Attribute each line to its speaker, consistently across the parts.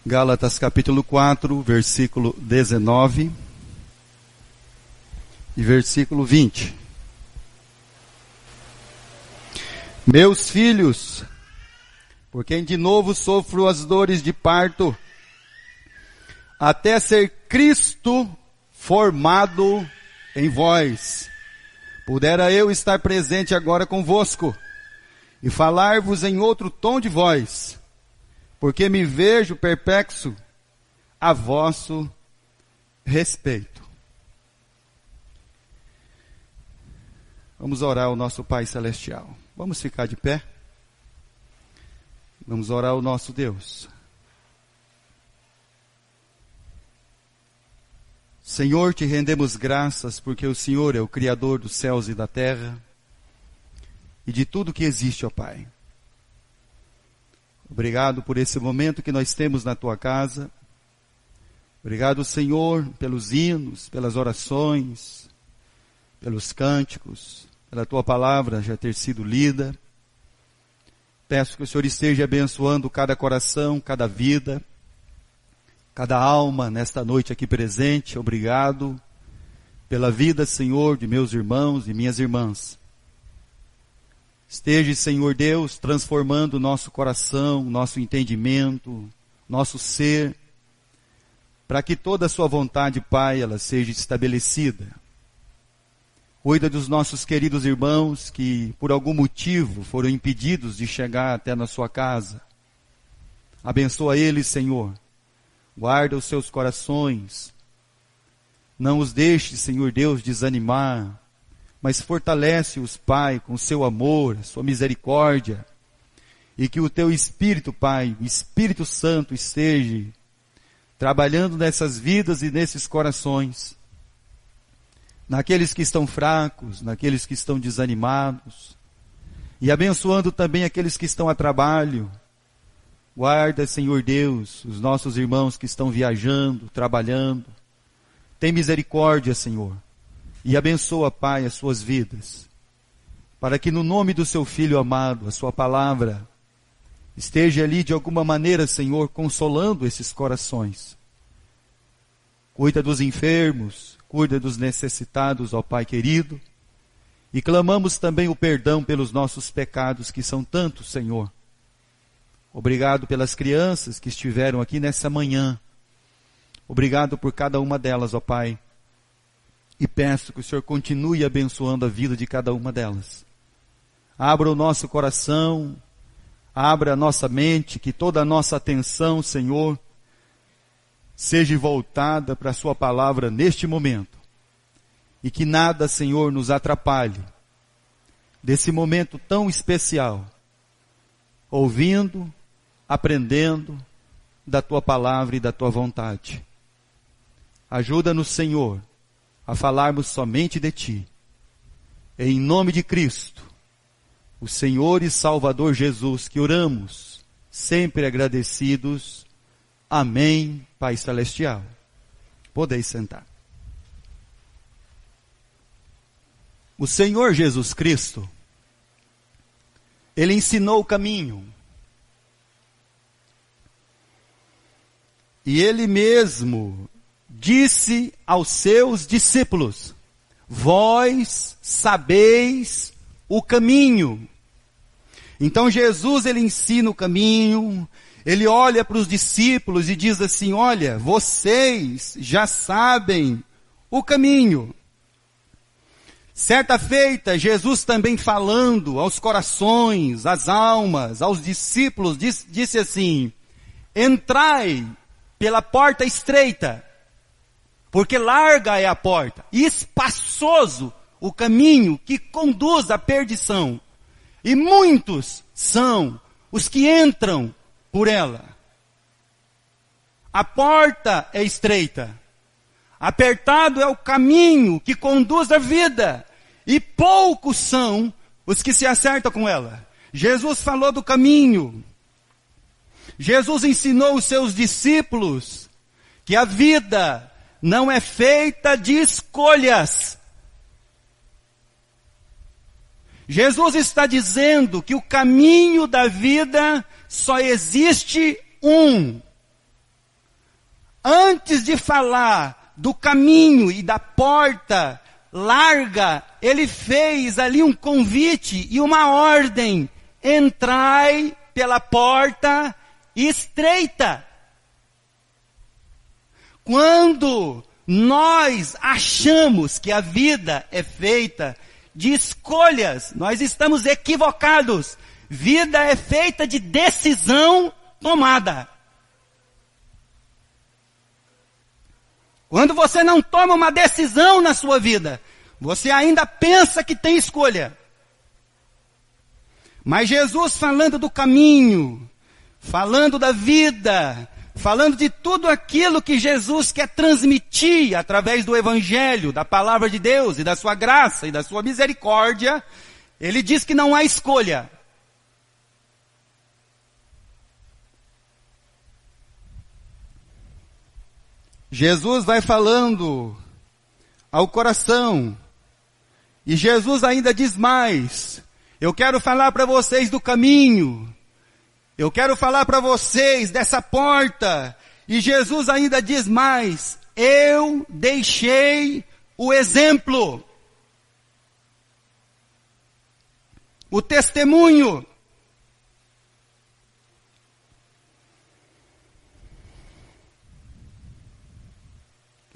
Speaker 1: Gálatas capítulo 4, versículo 19 e versículo 20. Meus filhos, por quem de novo sofro as dores de parto, até ser Cristo formado em vós, pudera eu estar presente agora convosco e falar-vos em outro tom de voz, porque me vejo perplexo a vosso respeito. Vamos orar ao nosso Pai Celestial. Vamos ficar de pé? Vamos orar ao nosso Deus. Senhor, te rendemos graças porque o Senhor é o Criador dos céus e da terra e de tudo que existe, ó Pai. Obrigado por esse momento que nós temos na Tua casa. Obrigado, Senhor, pelos hinos, pelas orações, pelos cânticos, pela Tua palavra já ter sido lida. Peço que o Senhor esteja abençoando cada coração, cada vida, cada alma nesta noite aqui presente. Obrigado pela vida, Senhor, de meus irmãos e minhas irmãs. Esteja, Senhor Deus, transformando o nosso coração, nosso entendimento, nosso ser, para que toda a sua vontade, Pai, ela seja estabelecida. Cuida dos nossos queridos irmãos que, por algum motivo, foram impedidos de chegar até na sua casa. Abençoa eles, Senhor. Guarda os seus corações. Não os deixe, Senhor Deus, desanimar, mas fortalece-os, Pai, com o seu amor, sua misericórdia, e que o teu Espírito, Pai, o Espírito Santo, esteja trabalhando nessas vidas e nesses corações, naqueles que estão fracos, naqueles que estão desanimados, e abençoando também aqueles que estão a trabalho. Guarda, Senhor Deus, os nossos irmãos que estão viajando, trabalhando. Tem misericórdia, Senhor. E abençoa, Pai, as suas vidas, para que no nome do seu Filho amado, a sua palavra, esteja ali de alguma maneira, Senhor, consolando esses corações. Cuida dos enfermos, cuida dos necessitados, ó Pai querido, e clamamos também o perdão pelos nossos pecados, que são tantos, Senhor. Obrigado pelas crianças que estiveram aqui nessa manhã. Obrigado por cada uma delas, ó Pai. E peço que o Senhor continue abençoando a vida de cada uma delas. Abra o nosso coração, abra a nossa mente, que toda a nossa atenção, Senhor, seja voltada para a sua palavra neste momento. E que nada, Senhor, nos atrapalhe desse momento tão especial, ouvindo, aprendendo da tua palavra e da tua vontade. Ajuda-nos, Senhor, a falarmos somente de Ti. Em nome de Cristo, o Senhor e Salvador Jesus, que oramos, sempre agradecidos. Amém, Pai Celestial. Podeis sentar. O Senhor Jesus Cristo, Ele ensinou o caminho. E Ele mesmo disse aos seus discípulos: vós sabeis o caminho. Então Jesus, Ele ensina o caminho, Ele olha para os discípulos e diz assim: olha, vocês já sabem o caminho. Certa feita, Jesus também falando aos corações, às almas, aos discípulos, disse assim: entrai pela porta estreita, porque larga é a porta, e espaçoso o caminho que conduz à perdição, e muitos são os que entram por ela. A porta é estreita, apertado é o caminho que conduz à vida, e poucos são os que se acertam com ela. Jesus falou do caminho. Jesus ensinou os seus discípulos que a vida não é feita de escolhas. Jesus está dizendo que o caminho da vida só existe um. Antes de falar do caminho e da porta larga, ele fez ali um convite e uma ordem: entrai pela porta estreita. Quando nós achamos que a vida é feita de escolhas, nós estamos equivocados. Vida é feita de decisão tomada. Quando você não toma uma decisão na sua vida, você ainda pensa que tem escolha. Mas Jesus, falando do caminho, falando da vida, falando de tudo aquilo que Jesus quer transmitir através do Evangelho, da palavra de Deus e da sua graça e da sua misericórdia, ele diz que não há escolha. Jesus vai falando ao coração, e Jesus ainda diz mais: eu quero falar para vocês do caminho, eu quero falar para vocês dessa porta, e Jesus ainda diz mais: eu deixei o exemplo, o testemunho.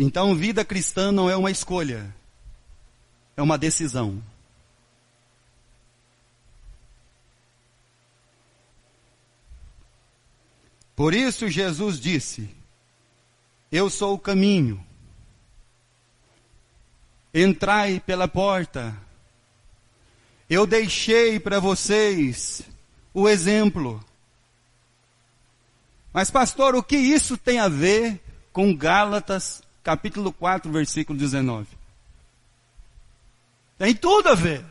Speaker 1: Então, vida cristã não é uma escolha, é uma decisão. Por isso Jesus disse: eu sou o caminho, entrai pela porta. Eu deixei para vocês o exemplo. Mas pastor, o que isso tem a ver com Gálatas capítulo 4, versículo 19. Tem tudo a ver.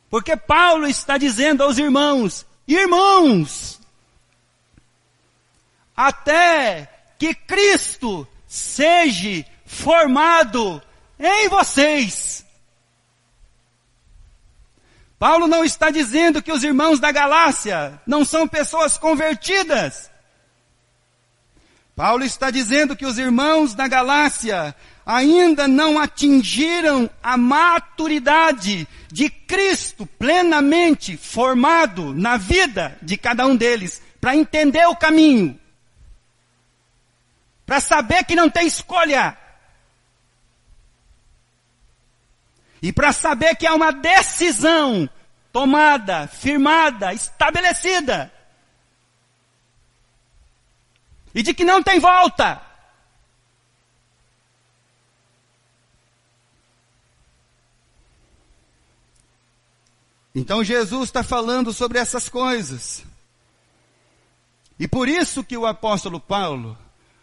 Speaker 1: Porque Paulo está dizendo aos irmãos: irmãos, até que Cristo seja formado em vocês. Paulo não está dizendo que os irmãos da Galácia não são pessoas convertidas. Paulo está dizendo que os irmãos da Galácia ainda não atingiram a maturidade de Cristo plenamente formado na vida de cada um deles, para entender o caminho, para saber que não tem escolha, e para saber que há uma decisão tomada, firmada, estabelecida, e de que não tem volta. Então Jesus está falando sobre essas coisas. E por isso que o apóstolo Paulo,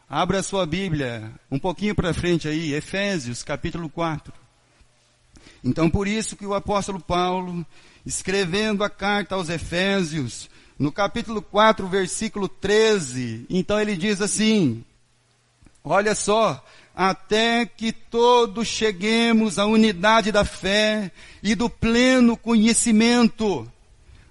Speaker 1: abra a sua Bíblia um pouquinho para frente aí, Efésios capítulo 4. Então por isso que o apóstolo Paulo, escrevendo a carta aos Efésios, no capítulo 4, versículo 13, então ele diz assim: olha só, até que todos cheguemos à unidade da fé e do pleno conhecimento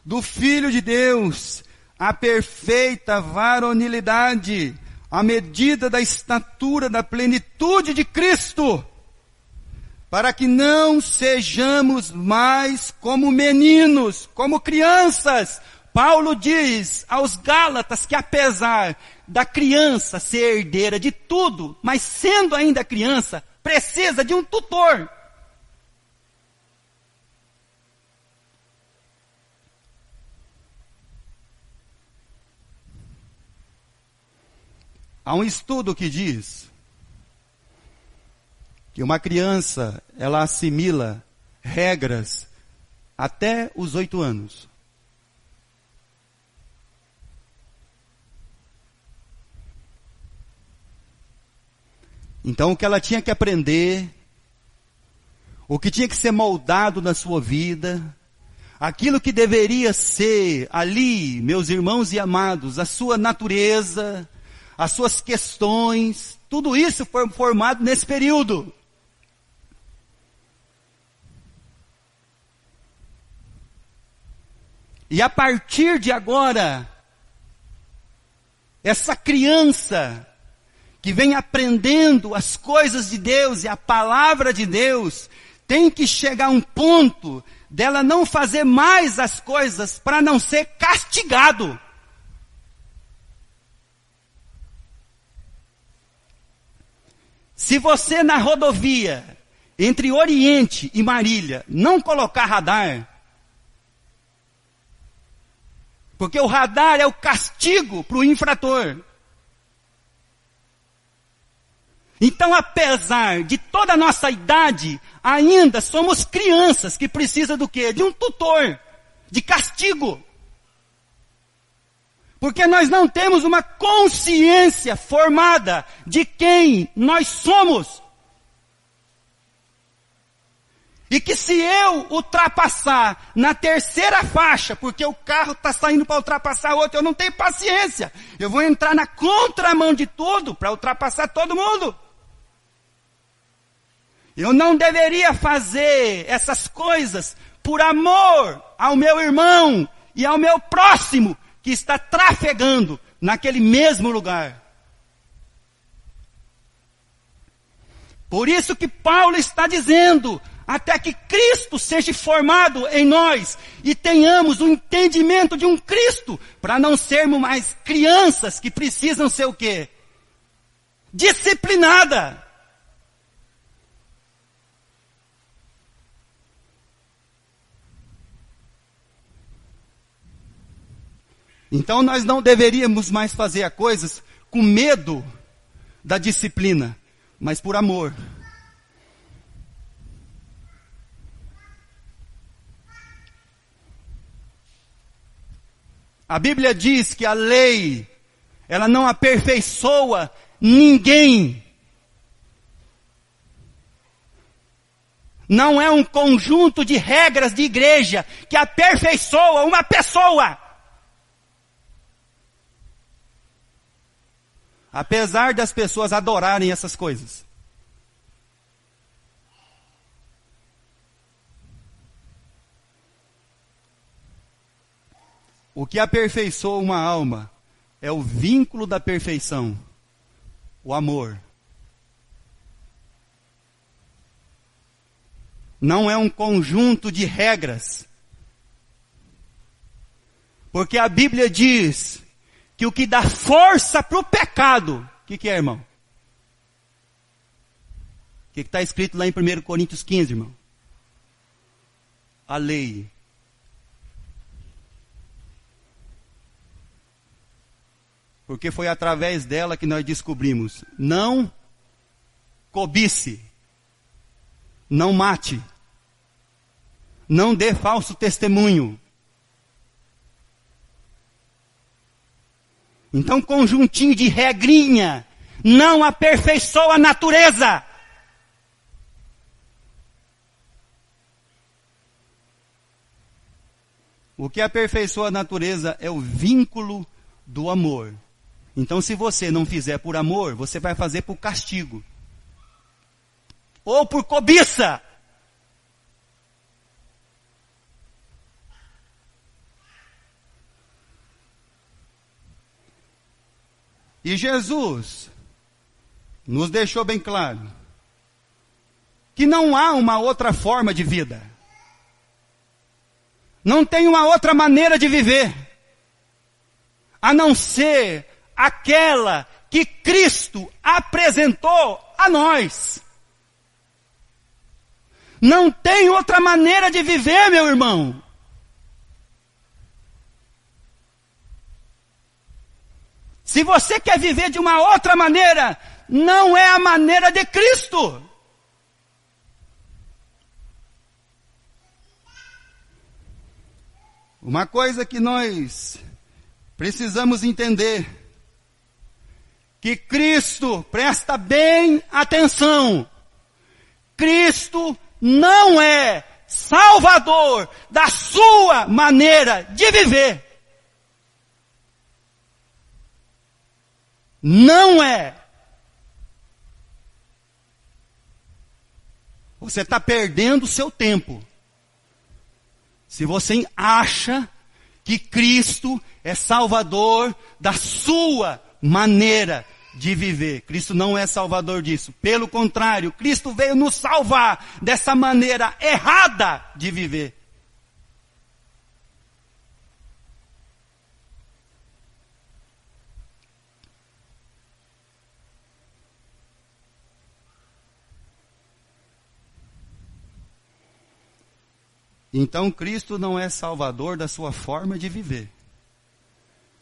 Speaker 1: do Filho de Deus, à perfeita varonilidade, à medida da estatura da plenitude de Cristo, para que não sejamos mais como meninos, como crianças. Paulo diz aos Gálatas que apesar da criança ser herdeira de tudo, mas sendo ainda criança, precisa de um tutor. Há um estudo que diz que uma criança, ela assimila regras até os 8 anos. Então o que ela tinha que aprender, o que tinha que ser moldado na sua vida, aquilo que deveria ser ali, meus irmãos e amados, a sua natureza, as suas questões, tudo isso foi formado nesse período. E a partir de agora, essa criança que vem aprendendo as coisas de Deus e a palavra de Deus, tem que chegar a um ponto dela não fazer mais as coisas para não ser castigado. Se você na rodovia entre Oriente e Marília não colocar radar, porque o radar é o castigo para o infrator. Então, apesar de toda a nossa idade, ainda somos crianças que precisam do quê? De um tutor, de castigo. Porque nós não temos uma consciência formada de quem nós somos. E que se eu ultrapassar na terceira faixa, porque o carro está saindo para ultrapassar outro, eu não tenho paciência. Eu vou entrar na contramão de tudo para ultrapassar todo mundo. Eu não deveria fazer essas coisas por amor ao meu irmão e ao meu próximo que está trafegando naquele mesmo lugar. Por isso que Paulo está dizendo, até que Cristo seja formado em nós e tenhamos o entendimento de um Cristo, para não sermos mais crianças que precisam ser o quê? Disciplinada. Então nós não deveríamos mais fazer as coisas com medo da disciplina, mas por amor. A Bíblia diz que a lei, ela não aperfeiçoa ninguém. Não é um conjunto de regras de igreja que aperfeiçoa uma pessoa. Apesar das pessoas adorarem essas coisas. O que aperfeiçoa uma alma é o vínculo da perfeição, o amor. Não é um conjunto de regras. Porque a Bíblia diz que o que dá força para o pecado, o que é, irmão? O que está escrito lá em 1 Coríntios 15, irmão? A lei. Porque foi através dela que nós descobrimos, não cobice, não mate, não dê falso testemunho. Então, conjuntinho de regrinha não aperfeiçoa a natureza. O que aperfeiçoa a natureza é o vínculo do amor. Então, se você não fizer por amor, você vai fazer por castigo. Ou por cobiça. E Jesus nos deixou bem claro que não há uma outra forma de vida. Não tem uma outra maneira de viver, a não ser aquela que Cristo apresentou a nós. Não tem outra maneira de viver, meu irmão. Se você quer viver de uma outra maneira, não é a maneira de Cristo. Uma coisa que nós precisamos entender, que Cristo, presta bem atenção, Cristo não é salvador da sua maneira de viver. Não é. Você está perdendo o seu tempo. Se você acha que Cristo é salvador da sua maneira de viver. Cristo não é salvador disso. Pelo contrário, Cristo veio nos salvar dessa maneira errada de viver. Então Cristo não é salvador da sua forma de viver.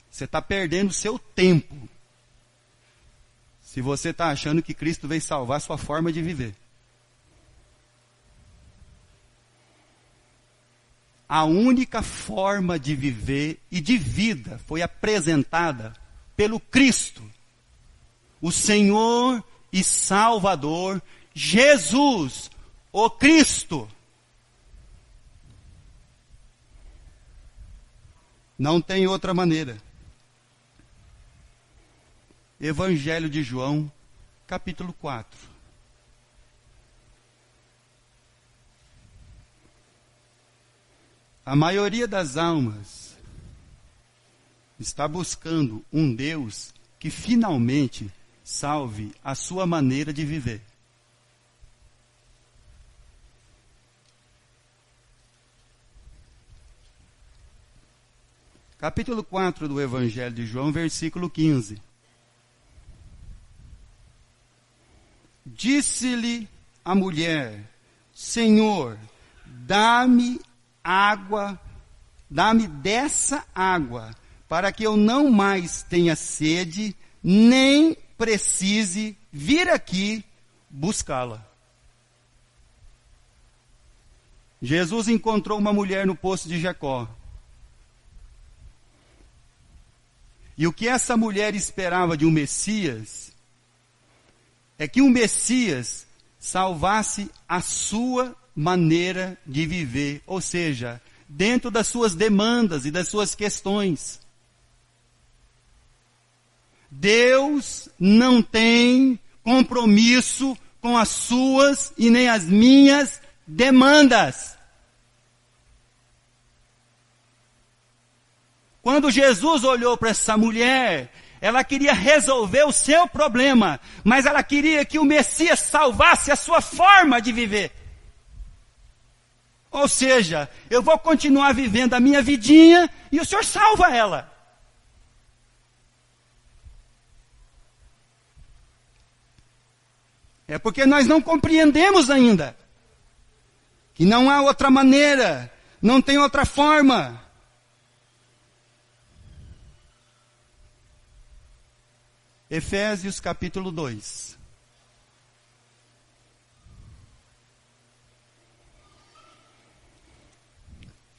Speaker 1: Você está perdendo seu tempo se você está achando que Cristo veio salvar a sua forma de viver. A única forma de viver e de vida foi apresentada pelo Cristo, o Senhor e Salvador, Jesus, o Cristo. Não tem outra maneira. Evangelho de João, capítulo 4. A maioria das almas está buscando um Deus que finalmente salve a sua maneira de viver. Capítulo 4 do Evangelho de João, versículo 15. Disse-lhe a mulher: Senhor, dá-me água, dá-me dessa água, para que eu não mais tenha sede, nem precise vir aqui buscá-la. Jesus encontrou uma mulher no poço de Jacó. E o que essa mulher esperava de um Messias é que o Messias salvasse a sua maneira de viver, ou seja, dentro das suas demandas e das suas questões. Deus não tem compromisso com as suas e nem as minhas demandas. Quando Jesus olhou para essa mulher, ela queria resolver o seu problema, mas ela queria que o Messias salvasse a sua forma de viver. Ou seja, eu vou continuar vivendo a minha vidinha e o Senhor salva ela. É porque nós não compreendemos ainda que não há outra maneira, não tem outra forma. Efésios capítulo 2.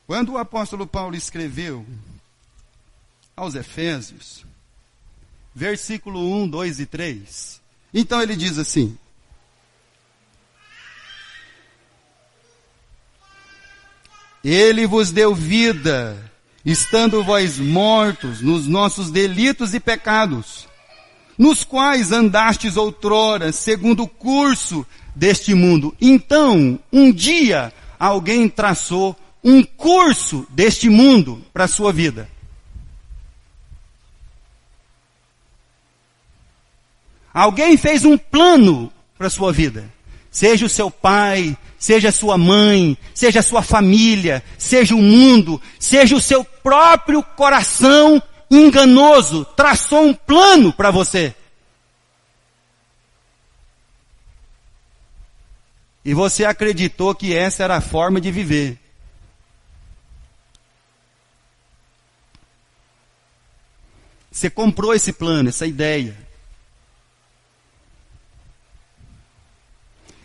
Speaker 1: Quando o apóstolo Paulo escreveu aos Efésios, versículo 1, 2 e 3, então ele diz assim: Ele vos deu vida, estando vós mortos nos nossos delitos e pecados, nos quais andastes outrora, segundo o curso deste mundo. Então, um dia, alguém traçou um curso deste mundo para a sua vida. Alguém fez um plano para a sua vida. Seja o seu pai, seja a sua mãe, seja a sua família, seja o mundo, seja o seu próprio coração enganoso, traçou um plano para você. E você acreditou que essa era a forma de viver. Você comprou esse plano, essa ideia.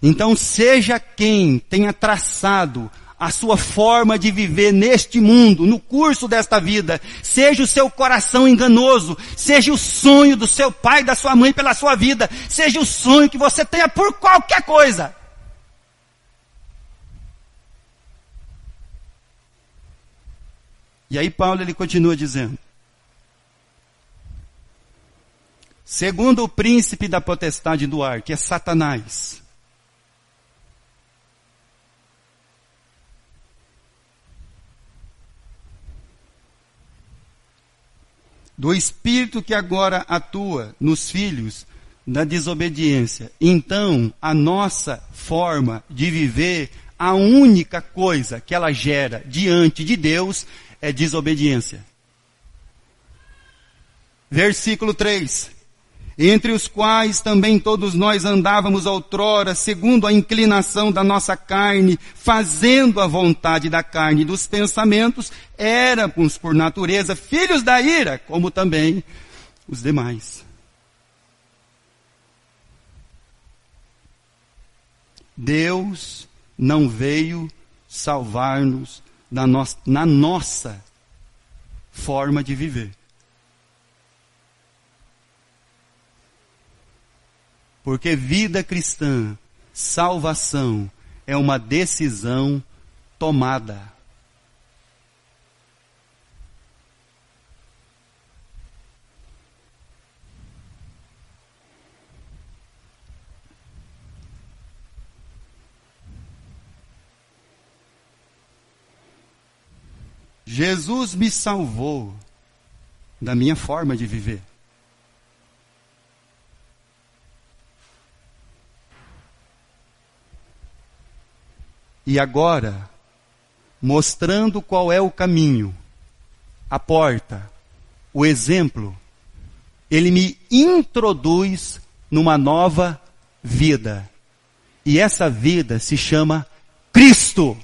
Speaker 1: Então, seja quem tenha traçado a sua forma de viver neste mundo, no curso desta vida, seja o seu coração enganoso, seja o sonho do seu pai e da sua mãe pela sua vida, seja o sonho que você tenha por qualquer coisa. E aí Paulo ele continua dizendo: segundo o príncipe da potestade do ar, que é Satanás, do Espírito que agora atua nos filhos da desobediência. Então, a nossa forma de viver, a única coisa que ela gera diante de Deus é desobediência. Versículo 3. Entre os quais também todos nós andávamos outrora, segundo a inclinação da nossa carne, fazendo a vontade da carne e dos pensamentos, éramos por natureza filhos da ira, como também os demais. Deus não veio salvar-nos na nossa forma de viver. Porque vida cristã, salvação, é uma decisão tomada. Jesus me salvou da minha forma de viver. E agora, mostrando qual é o caminho, a porta, o exemplo, ele me introduz numa nova vida. E essa vida se chama Cristo.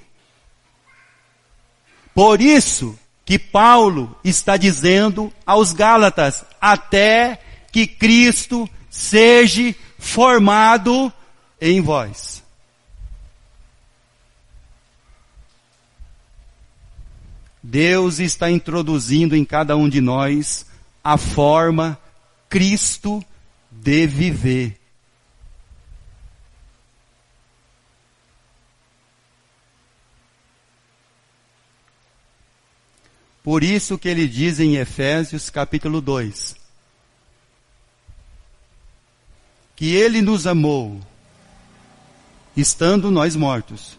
Speaker 1: Por isso que Paulo está dizendo aos Gálatas, até que Cristo seja formado em vós. Deus está introduzindo em cada um de nós a forma Cristo de viver. Por isso que ele diz em Efésios capítulo 2, que ele nos amou, estando nós mortos,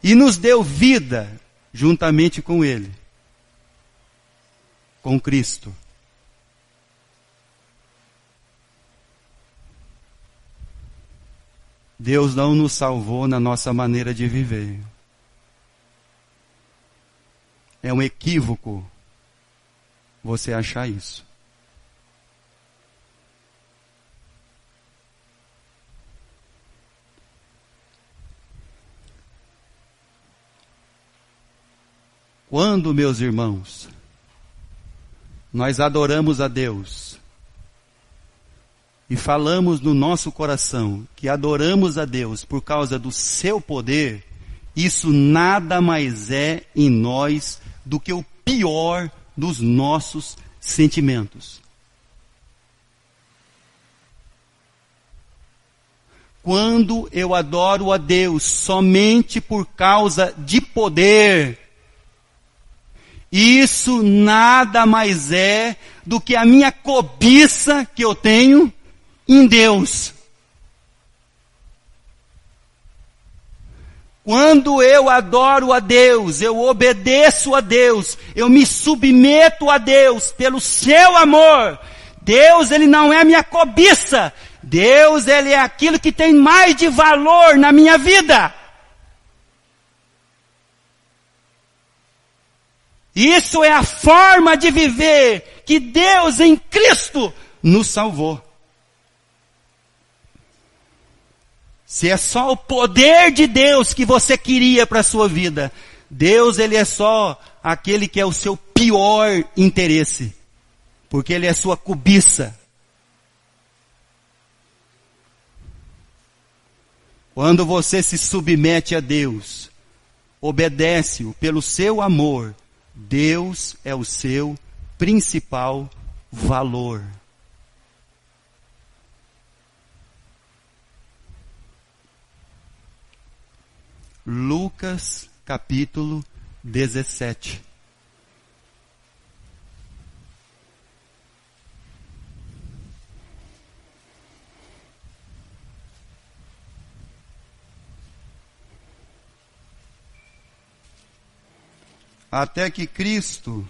Speaker 1: e nos deu vida juntamente com ele, com Cristo. Deus não nos salvou na nossa maneira de viver. É um equívoco você achar isso. Quando, meus irmãos, nós adoramos a Deus e falamos no nosso coração que adoramos a Deus por causa do seu poder, isso nada mais é em nós do que o pior dos nossos sentimentos. Quando eu adoro a Deus somente por causa de poder, isso nada mais é do que a minha cobiça que eu tenho em Deus. Quando eu adoro a Deus, eu obedeço a Deus, eu me submeto a Deus pelo seu amor. Deus, ele não é a minha cobiça. Deus, ele é aquilo que tem mais de valor na minha vida. Isso é a forma de viver que Deus em Cristo nos salvou. Se é só o poder de Deus que você queria para a sua vida, Deus, ele é só aquele que é o seu pior interesse, porque ele é sua cobiça. Quando você se submete a Deus, obedece-o pelo seu amor, Deus é o seu principal valor. Lucas capítulo 17. Até que Cristo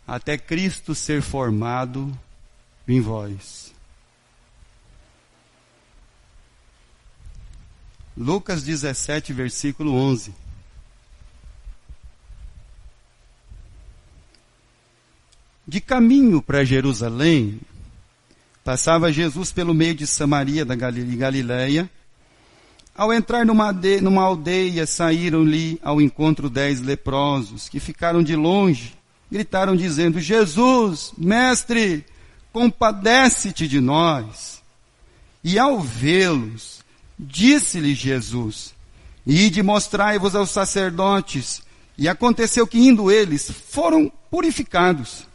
Speaker 1: até Cristo ser formado em vós. Lucas 17, versículo 11. De caminho para Jerusalém, passava Jesus pelo meio de Samaria e Galiléia. Ao entrar numa aldeia, saíram-lhe ao encontro 10 leprosos, que ficaram de longe, gritaram dizendo: Jesus, mestre, compadece-te de nós. E ao vê-los, disse-lhe Jesus: ide mostrai-vos aos sacerdotes. E aconteceu que, indo eles, foram purificados.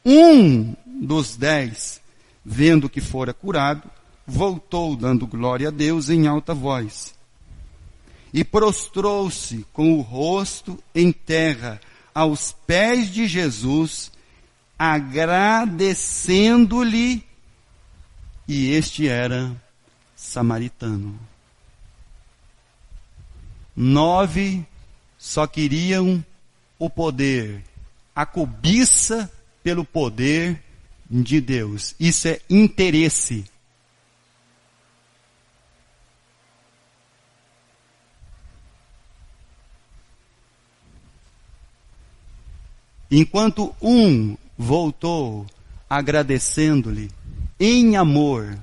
Speaker 1: Um dos 10, vendo que fora curado, voltou dando glória a Deus em alta voz. E prostrou-se com o rosto em terra aos pés de Jesus, agradecendo-lhe, e este era samaritano. 9 só queriam o poder, a cobiça pelo poder de Deus. Isso é interesse. Enquanto um voltou agradecendo-lhe em amor,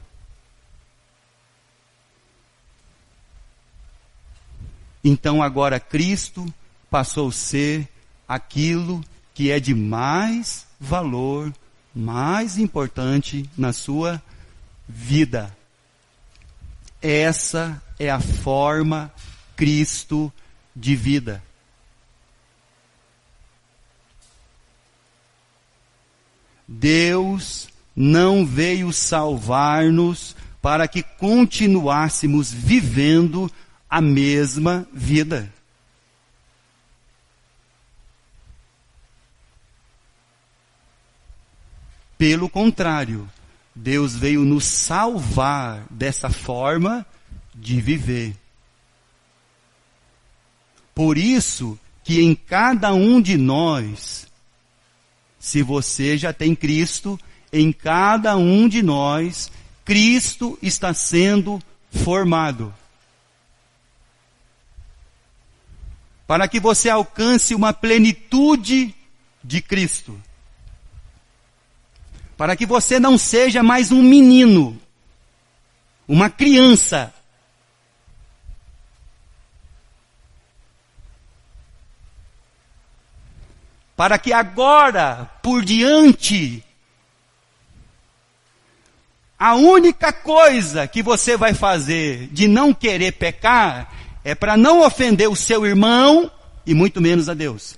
Speaker 1: então agora Cristo passou a ser aquilo que é de mais valor, mais importante na sua vida. Essa é a forma Cristo de vida. Deus não veio salvar-nos para que continuássemos vivendo a mesma vida. Pelo contrário, Deus veio nos salvar dessa forma de viver. Por isso que em cada um de nós, se você já tem Cristo, em cada um de nós, Cristo está sendo formado. Para que você alcance uma plenitude de Cristo. Para que você não seja mais um menino, uma criança. Para que agora, por diante, a única coisa que você vai fazer de não querer pecar é para não ofender o seu irmão e muito menos a Deus.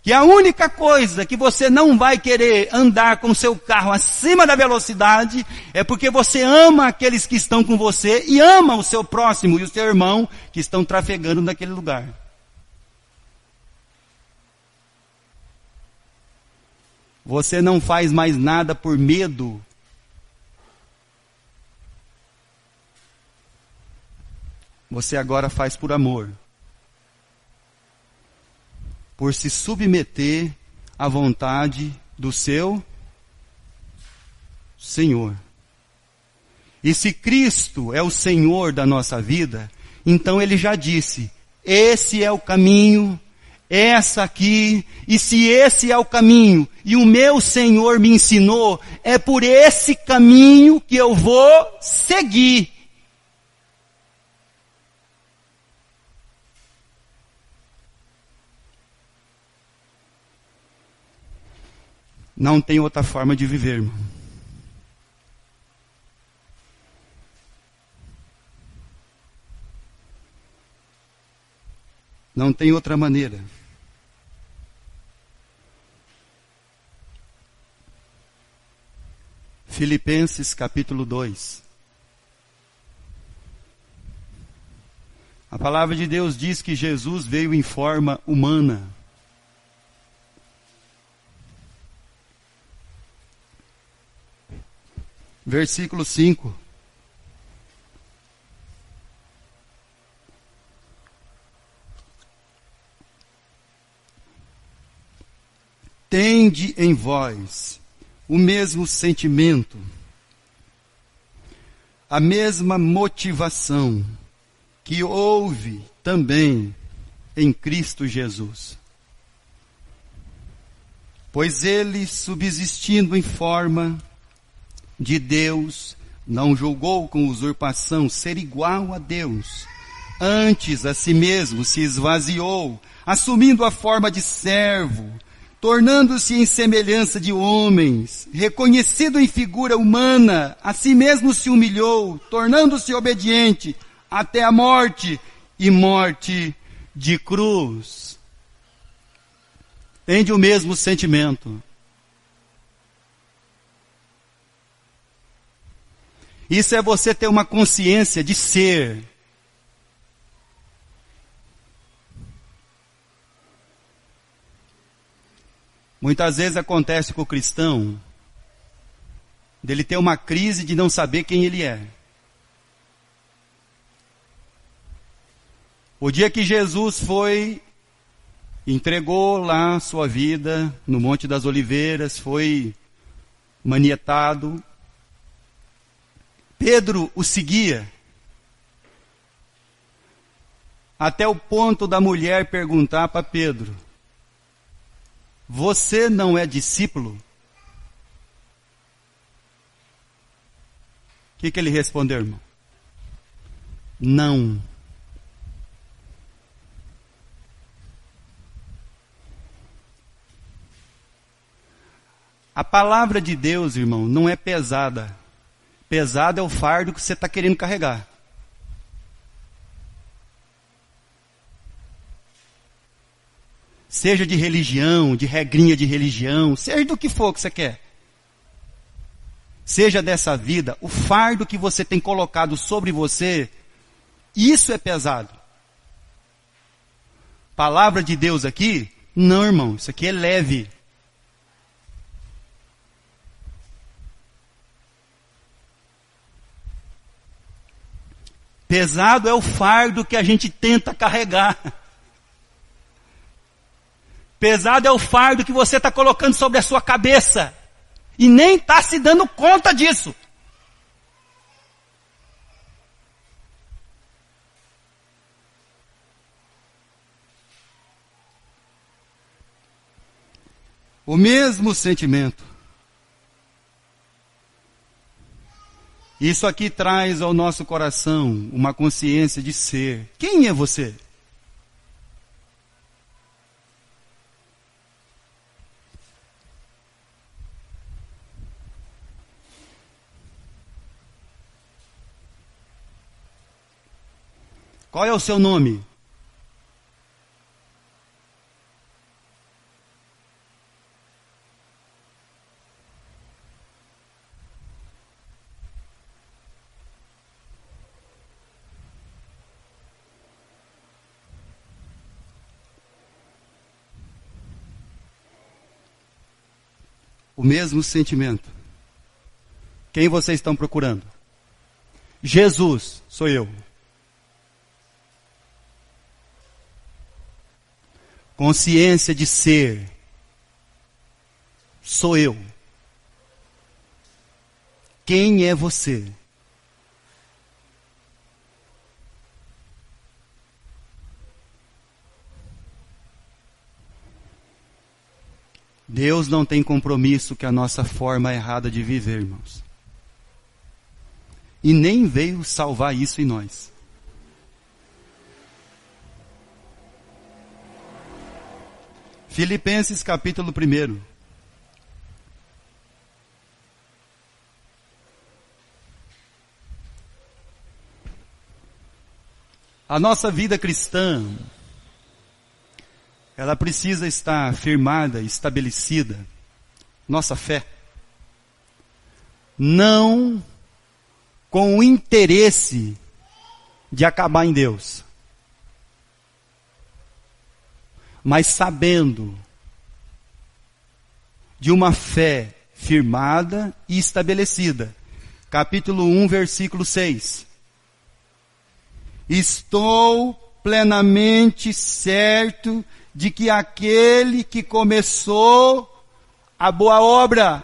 Speaker 1: Que a única coisa que você não vai querer andar com seu carro acima da velocidade é porque você ama aqueles que estão com você e ama o seu próximo e o seu irmão que estão trafegando naquele lugar. Você não faz mais nada por medo. Você agora faz por amor. Por se submeter à vontade do seu Senhor. E se Cristo é o Senhor da nossa vida, então Ele já disse, esse é o caminho, essa aqui, e se esse é o caminho, e o meu Senhor me ensinou, é por esse caminho que eu vou seguir. Não tem outra forma de viver, irmão. Não tem outra maneira. Filipenses capítulo 2. A palavra de Deus diz que Jesus veio em forma humana. Versículo 5. tende em vós o mesmo sentimento, a mesma motivação que houve também em Cristo Jesus. Pois ele, subsistindo em forma de Deus, não julgou com usurpação ser igual a Deus. Antes, a si mesmo se esvaziou, assumindo a forma de servo, tornando-se em semelhança de homens, reconhecido em figura humana, a si mesmo se humilhou, tornando-se obediente até a morte e morte de cruz. Tende o mesmo sentimento. Isso é você ter uma consciência de ser. Muitas vezes acontece com o cristão dele ter uma crise de não saber quem ele é. O dia que Jesus entregou lá sua vida no Monte das Oliveiras, foi manietado, Pedro o seguia, até o ponto da mulher perguntar para Pedro: você não é discípulo? O que ele respondeu, irmão? Não. A palavra de Deus, irmão, não é pesada. Pesado é o fardo que você está querendo carregar. Seja de religião, de regrinha de religião, seja do que for que você quer. Seja dessa vida, o fardo que você tem colocado sobre você, isso é pesado. Palavra de Deus aqui? Não, irmão, isso aqui é leve. Pesado é o fardo que a gente tenta carregar. Pesado é o fardo que você está colocando sobre a sua cabeça. E nem está se dando conta disso. O mesmo sentimento. Isso aqui traz ao nosso coração uma consciência de ser. Quem é você? Qual é o seu nome? O mesmo sentimento. Quem vocês estão procurando? Jesus, sou eu. Consciência de ser, sou eu. Quem é você? Deus não tem compromisso com a nossa forma errada de viver, irmãos. E nem veio salvar isso em nós. Filipenses capítulo 1. A nossa vida cristã, ela precisa estar firmada, estabelecida, nossa fé, não com o interesse de acabar em Deus, mas sabendo de uma fé firmada e estabelecida. Capítulo 1, versículo 6. Estou plenamente certo de que aquele que começou a boa obra.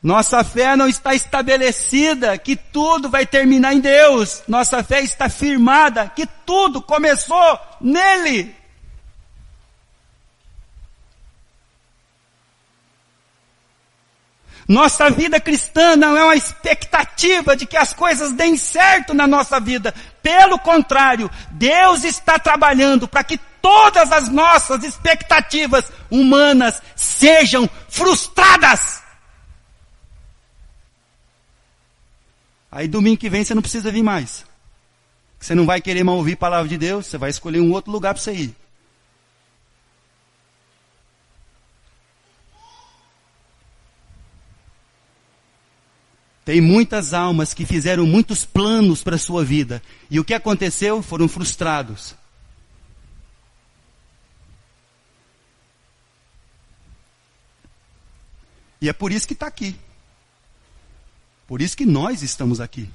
Speaker 1: Nossa fé não está estabelecida que tudo vai terminar em Deus. Nossa fé está firmada que tudo começou nele. Nossa vida cristã não é uma expectativa de que as coisas deem certo na nossa vida. Pelo contrário, Deus está trabalhando para que todas as nossas expectativas humanas sejam frustradas. Aí domingo que vem você não precisa vir mais. Você não vai querer mais ouvir a palavra de Deus, você vai escolher um outro lugar para você ir. Tem muitas almas que fizeram muitos planos para a sua vida. E o que aconteceu? Foram frustrados. E é por isso que está aqui. Por isso que nós estamos aqui.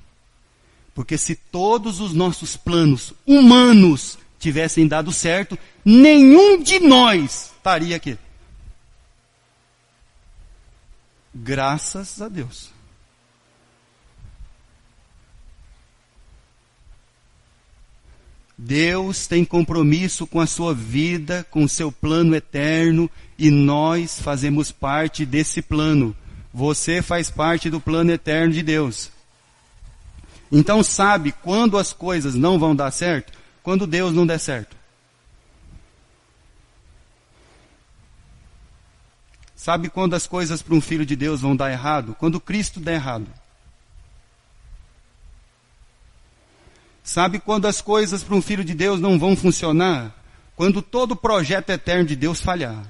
Speaker 1: Porque se todos os nossos planos humanos tivessem dado certo, nenhum de nós estaria aqui. Graças a Deus. Deus tem compromisso com a sua vida, com o seu plano eterno, e nós fazemos parte desse plano. Você faz parte do plano eterno de Deus. Então sabe quando as coisas não vão dar certo? Quando Deus não der certo. Sabe quando as coisas para um filho de Deus vão dar errado? Quando Cristo der errado. Sabe quando as coisas para um filho de Deus não vão funcionar? Quando todo o projeto eterno de Deus falhar.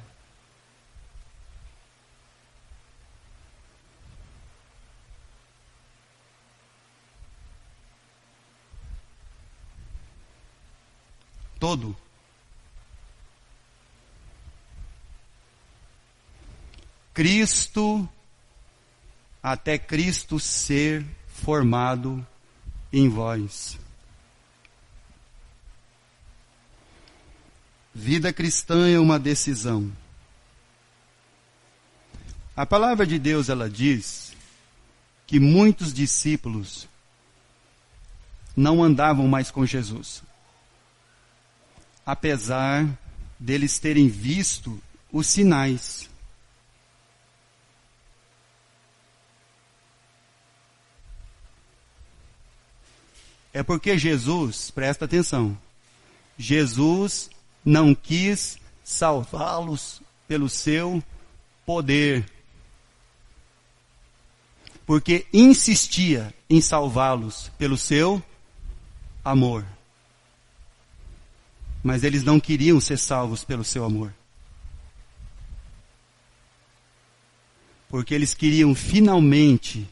Speaker 1: Todo. Cristo, até Cristo ser formado em vós. Vida cristã é uma decisão. A palavra de Deus, ela diz que muitos discípulos não andavam mais com Jesus. Apesar deles terem visto os sinais. É porque Jesus, presta atenção, Jesus não quis salvá-los pelo seu poder, porque insistia em salvá-los pelo seu amor. Mas eles não queriam ser salvos pelo seu amor. Porque eles queriam finalmente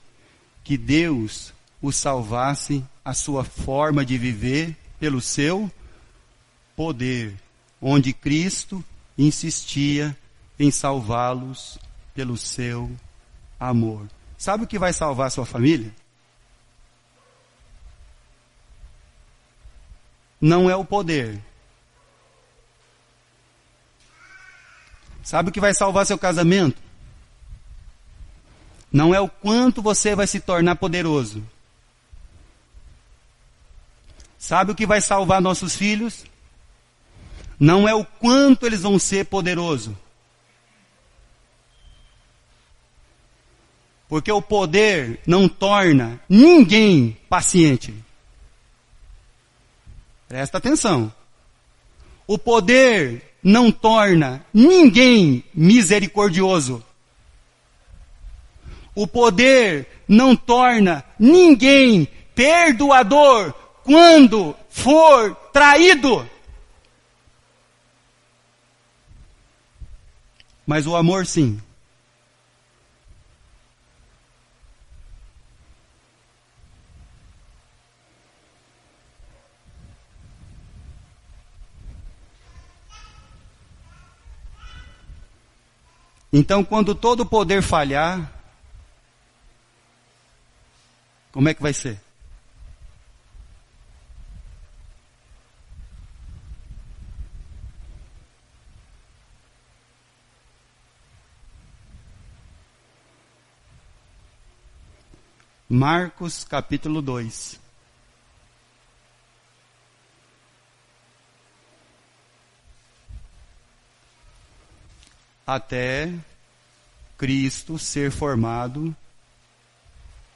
Speaker 1: que Deus os salvasse a sua forma de viver pelo seu poder, onde Cristo insistia em salvá-los pelo seu amor. Sabe o que vai salvar a sua família? Não é o poder. Sabe o que vai salvar seu casamento? Não é o quanto você vai se tornar poderoso. Sabe o que vai salvar nossos filhos? Não é o quanto eles vão ser poderosos. Porque o poder não torna ninguém paciente. Presta atenção. O poder não torna ninguém misericordioso. O poder não torna ninguém perdoador quando for traído. Mas o amor, sim. Então, quando todo o poder falhar, como é que vai ser? Marcos capítulo 2. Até Cristo ser formado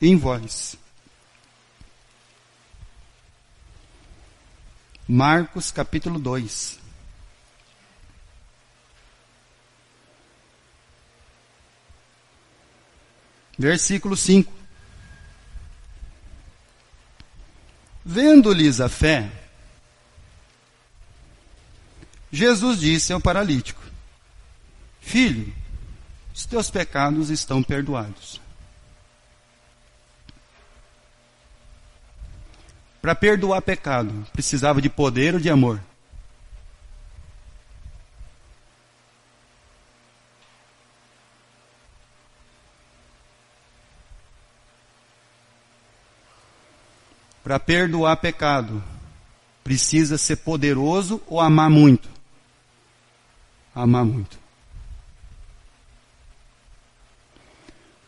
Speaker 1: em vós. Marcos capítulo 2. Versículo 5. Vendo-lhes a fé, Jesus disse ao paralítico: Filho, os teus pecados estão perdoados. Para perdoar pecado, precisava de poder ou de amor? Para perdoar pecado, precisa ser poderoso ou amar muito? Amar muito.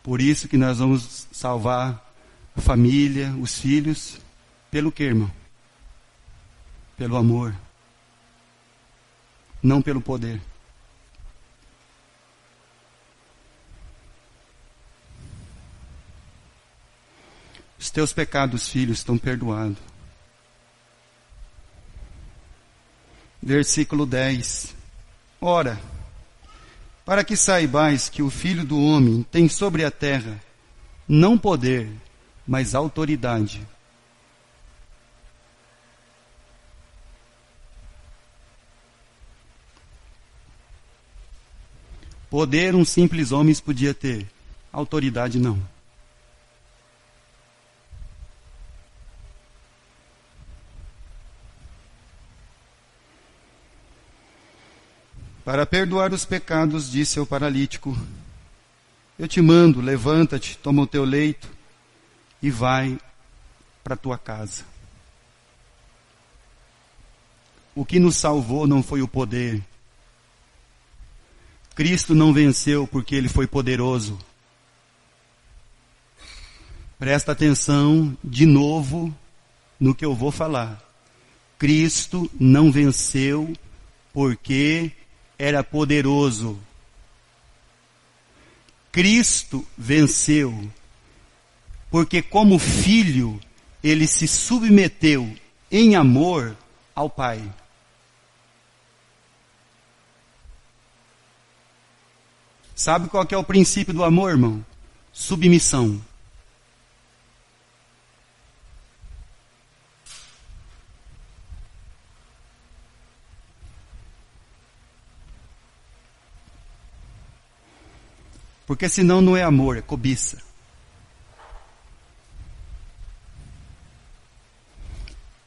Speaker 1: Por isso que nós vamos salvar a família, os filhos, pelo quê, irmão? Pelo amor. Não pelo poder. Os teus pecados, filhos, estão perdoados. Versículo 10. Ora, para que saibais que o Filho do Homem tem sobre a terra não poder, mas autoridade. Poder um simples homem podia ter, autoridade não. Para perdoar os pecados, disse ao paralítico: eu te mando, levanta-te, toma o teu leito e vai para a tua casa. O que nos salvou não foi o poder. Cristo não venceu porque ele foi poderoso. Presta atenção de novo no que eu vou falar. Cristo não venceu porque era poderoso. Cristo venceu porque, como filho, ele se submeteu em amor ao Pai. Sabe qual que é o princípio do amor, irmão? Submissão. Porque senão não é amor, é cobiça.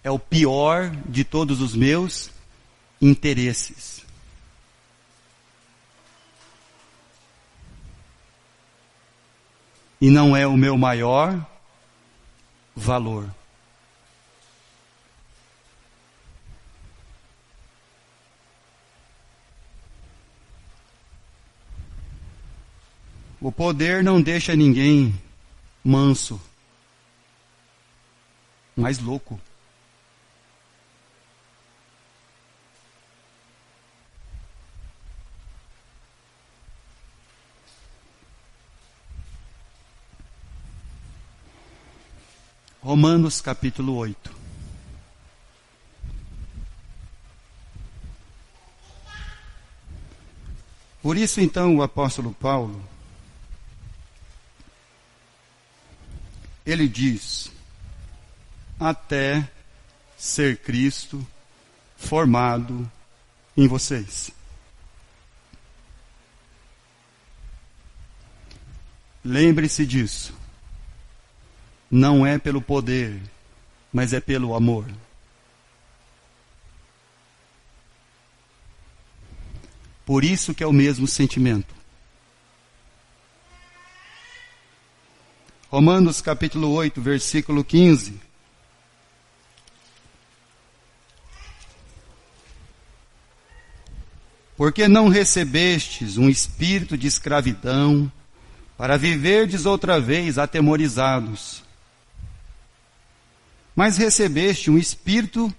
Speaker 1: É o pior de todos os meus interesses. E não é o meu maior valor. O poder não deixa ninguém manso, mas louco. Romanos capítulo 8. Por isso então o apóstolo Paulo, ele diz: até ser Cristo formado em vocês. Lembre-se disso. Não é pelo poder, mas é pelo amor. Por isso que é o mesmo sentimento. Romanos capítulo 8, versículo 15. Porque não recebestes um espírito de escravidão, para viverdes outra vez atemorizados, mas recebeste um espírito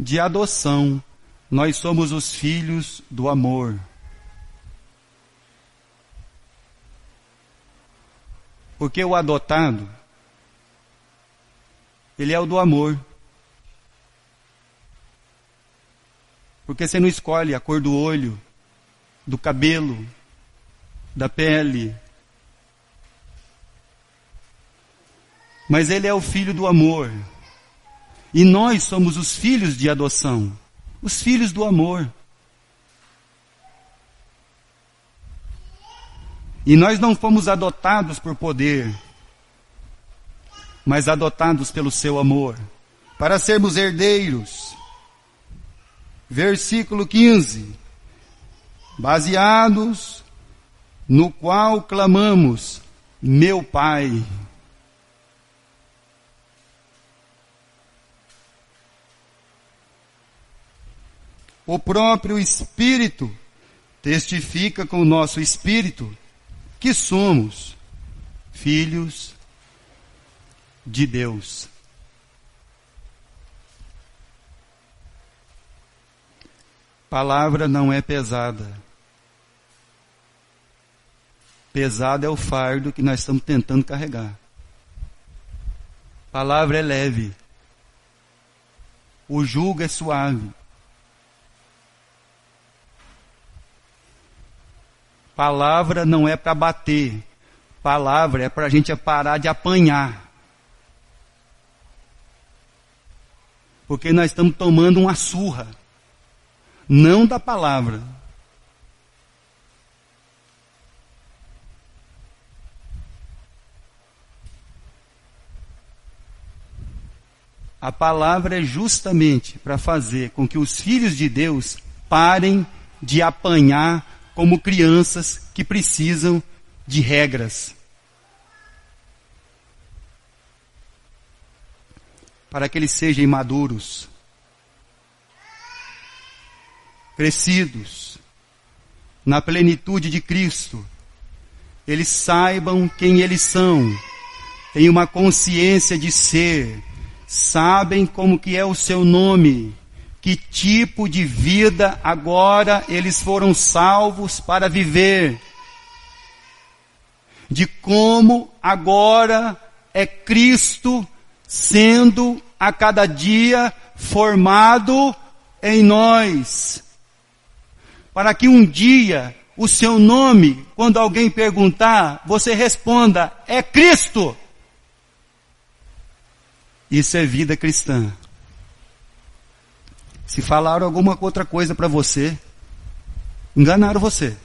Speaker 1: de adoção. Nós somos os filhos do amor. Porque o adotado, ele é o do amor. Porque você não escolhe a cor do olho, do cabelo, da pele. Mas ele é o filho do amor. E nós somos os filhos de adoção, os filhos do amor. E nós não fomos adotados por poder, mas adotados pelo seu amor, para sermos herdeiros. Versículo 15. Baseados no qual clamamos, meu Pai. O próprio Espírito testifica com o nosso espírito que somos filhos de Deus. Palavra não é pesada. Pesado é o fardo que nós estamos tentando carregar. Palavra é leve. O jugo é suave. Palavra não é para bater. Palavra é para a gente parar de apanhar. Porque nós estamos tomando uma surra. Não da palavra. A palavra é justamente para fazer com que os filhos de Deus parem de apanhar como crianças que precisam de regras. Para que eles sejam maduros, crescidos, na plenitude de Cristo. Eles saibam quem eles são, têm uma consciência de ser, sabem como que é o seu nome, que tipo de vida agora eles foram salvos para viver, de como agora é Cristo sendo a cada dia formado em nós, para que um dia o seu nome, quando alguém perguntar, você responda, é Cristo. Isso é vida cristã. Se falaram alguma outra coisa para você, enganaram você.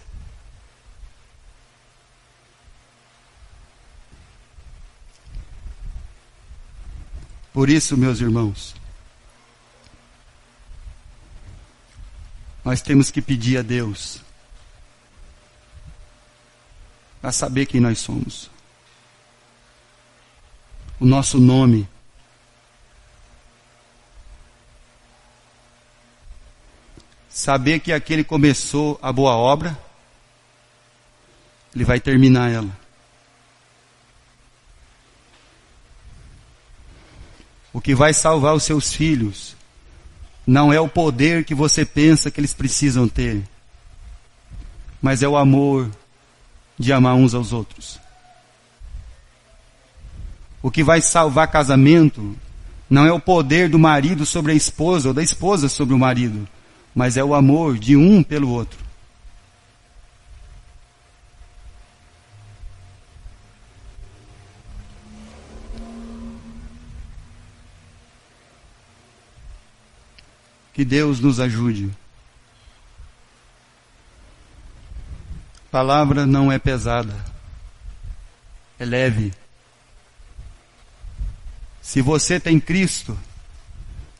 Speaker 1: Por isso, meus irmãos, nós temos que pedir a Deus para saber quem nós somos. O nosso nome. Saber que aquele começou a boa obra, ele vai terminar ela. O que vai salvar os seus filhos não é o poder que você pensa que eles precisam ter, mas é o amor de amar uns aos outros. O que vai salvar casamento não é o poder do marido sobre a esposa ou da esposa sobre o marido, mas é o amor de um pelo outro. Que Deus nos ajude. A palavra não é pesada, é leve. Se você tem Cristo,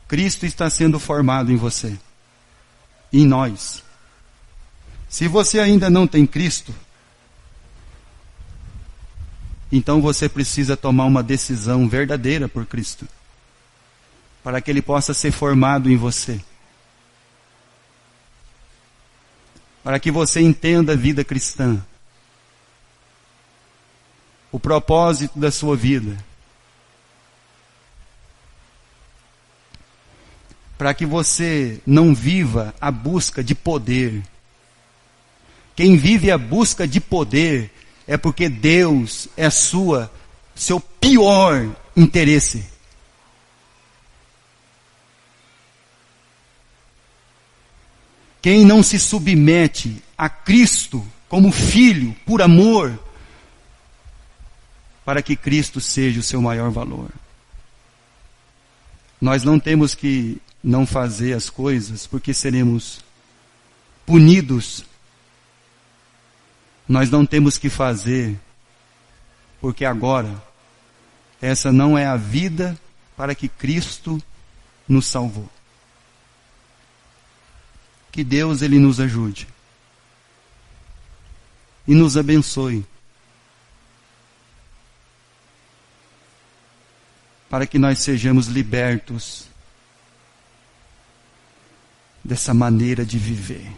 Speaker 1: Cristo está sendo formado em você, em nós. Se você ainda não tem Cristo, então você precisa tomar uma decisão verdadeira por Cristo, para que Ele possa ser formado em você. Para que você entenda a vida cristã. O propósito da sua vida. para que você não viva a busca de poder. Quem vive a busca de poder é porque Deus é seu pior interesse. Quem não se submete a Cristo como filho, por amor, para que Cristo seja o seu maior valor. Nós não temos que não fazer as coisas porque seremos punidos. Nós não temos que fazer porque agora essa não é a vida para que Cristo nos salvou. Que Deus ele nos ajude e nos abençoe, para que nós sejamos libertos dessa maneira de viver.